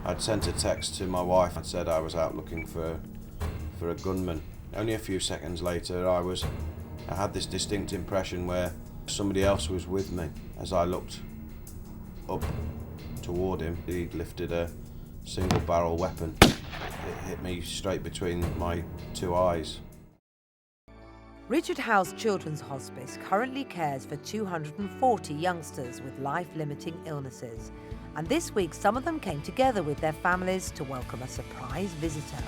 I'd sent a text to my wife and said I was out looking for a gunman. Only a few seconds later I had this distinct impression where somebody else was with me. As I looked up toward him, he'd lifted a single barrel weapon. It hit me straight between my two eyes. Richard House Children's Hospice currently cares for 240 youngsters with life-limiting illnesses. And this week, some of them came together with their families to welcome a surprise visitor.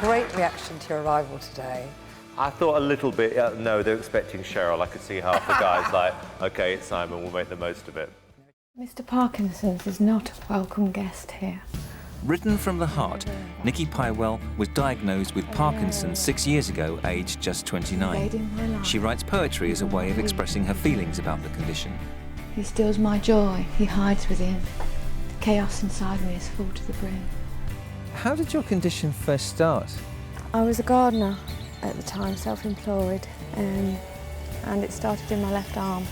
Great reaction to your arrival today. I thought a little bit, no, they're expecting Cheryl. I could see half the guys like, OK, it's Simon, we'll make the most of it. Mr. Parkinson's is not a welcome guest here. Written from the heart, Nikki Pywell was diagnosed with Parkinson's 6 years ago, aged just 29. She writes poetry as a way of expressing her feelings about the condition. He steals my joy, he hides within. The chaos inside me is full to the brim. How did your condition first start? I was a gardener at the time, self-employed, and it started in my left arm.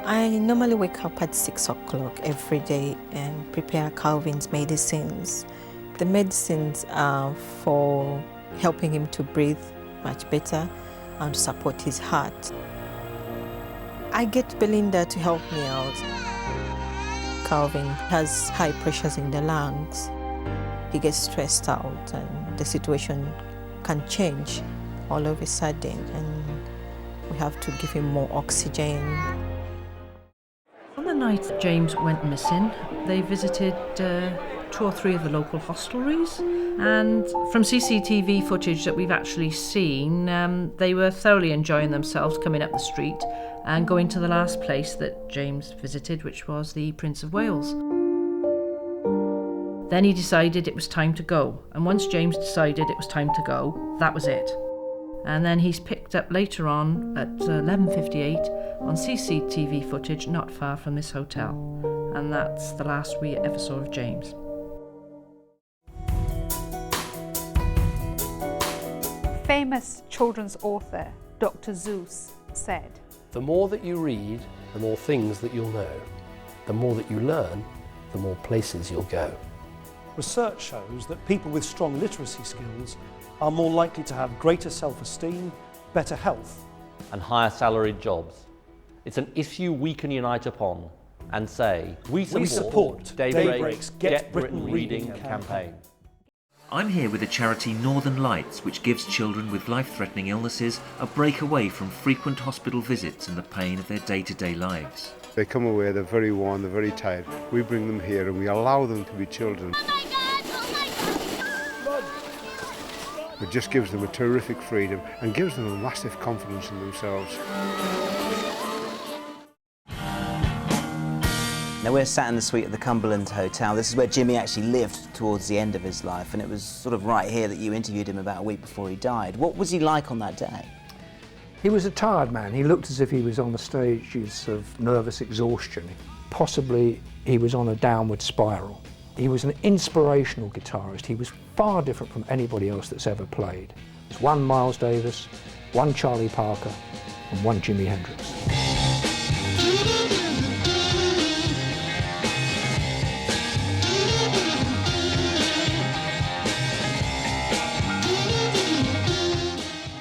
I normally wake up at 6 o'clock every day and prepare Calvin's medicines. The medicines are for helping him to breathe much better and to support his heart. I get Belinda to help me out. Calvin has high pressures in the lungs. He gets stressed out and the situation can change all of a sudden and we have to give him more oxygen. On the night that James went missing, they visited 2 or 3 of the local hostelries, and from CCTV footage that we've actually seen, they were thoroughly enjoying themselves coming up the street and going to the last place that James visited, which was the Prince of Wales. Then he decided it was time to go, and once James decided it was time to go, that was it. And then he's picked up later on at 11:58 on CCTV footage not far from this hotel. And that's the last we ever saw of James. Famous children's author Dr. Seuss said, "The more that you read, the more things that you'll know. The more that you learn, the more places you'll go." Research shows that people with strong literacy skills are more likely to have greater self-esteem, better health, And higher salaried jobs. It's an issue we can unite upon and say, we support Daybreak's Get Britain Reading campaign. I'm here with the charity Northern Lights, which gives children with life-threatening illnesses a break away from frequent hospital visits and the pain of their day-to-day lives. They come away, they're very worn, they're very tired. We bring them here and we allow them to be children. It just gives them a terrific freedom and gives them a massive confidence in themselves. Now we're sat in the suite of the Cumberland Hotel. This is where Jimmy actually lived towards the end of his life, and it was sort of right here that you interviewed him about a week before he died. What was he like on that day? He was a tired man. He looked as if he was on the stages of nervous exhaustion. Possibly he was on a downward spiral. He was an inspirational guitarist. He was far different from anybody else that's ever played. There's one Miles Davis, one Charlie Parker, and one Jimi Hendrix.